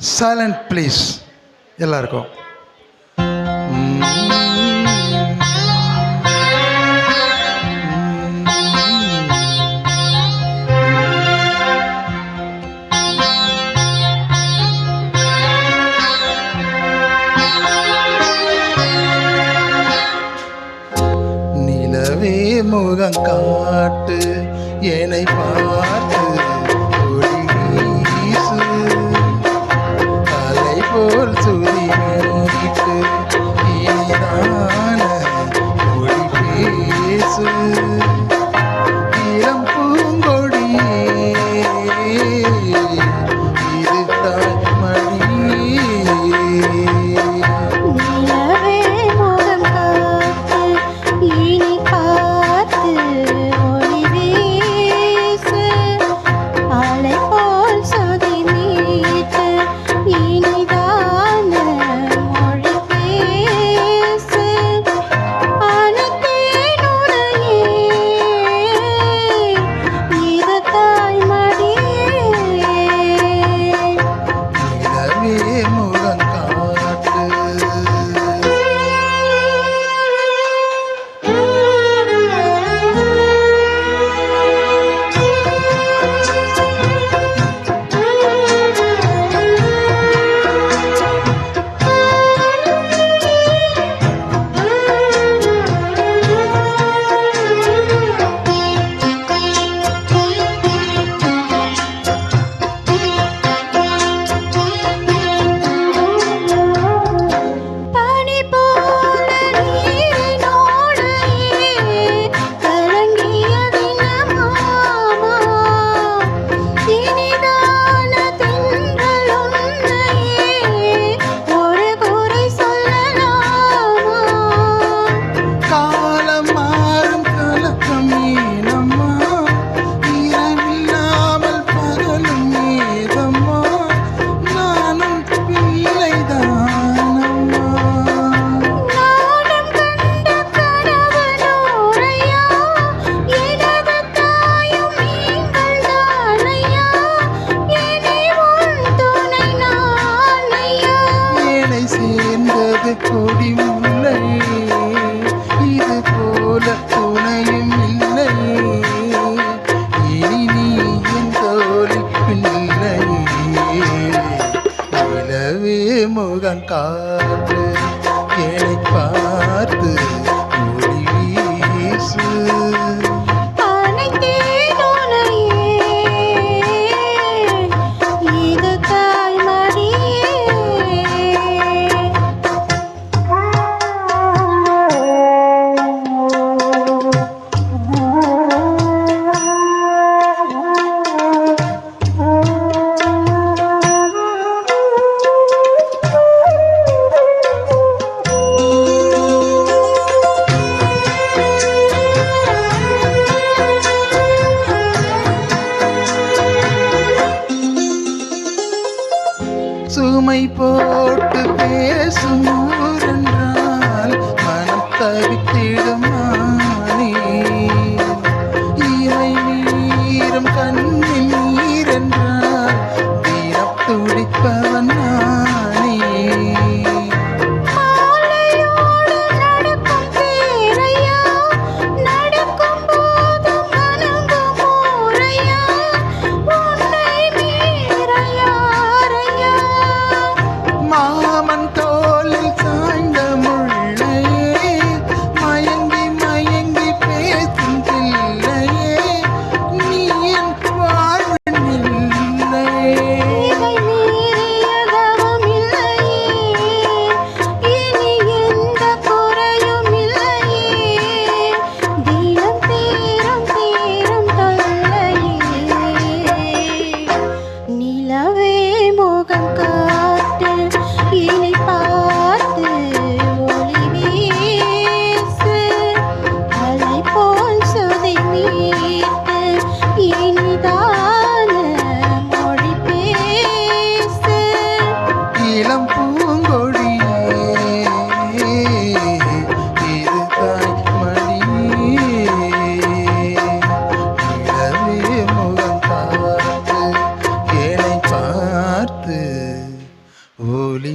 Silent please எல்லாருக்கும். நிலவே முகம் காட்டு என்னை பார்த்து ஒளி வீசு, அலை போல் சுதி மீட்டு இனிதான மொழி பேசு. இளம் பூங்கொடியே இது தாய்மடி. கொடி முல்லை இது போல துணையும் இல்லை, இனி நீ என் தோழி பிள்ளை. நிலவே முகம் காட்டு என்னை பார்த்து ஒளி வீசு. சுமை போட்டு பேசும் ஊரென்றால் மனம் தவித்திடும் மானே, இவை நீரும் கண்ணில் நீரென்றால் தீரம் துடிப்பவன் நானே. மாமன் தோளில் சாய்ந்த முள்ளையே, மயங்கி மயங்கி பேசும் பிள்ளையே, நீ என் வாழ்வின் இல்லையே. நிலவே முகம் காட்டு என்னை பார்த்து ஒளி வீசு, அலை போல் சுதி மீட்டு இனிதான மொழி பேசு. இளம் பூங்கொடியே இது தாய்மடி. நிலவே முகம் காட்டு என்னை பார்த்து ஒளி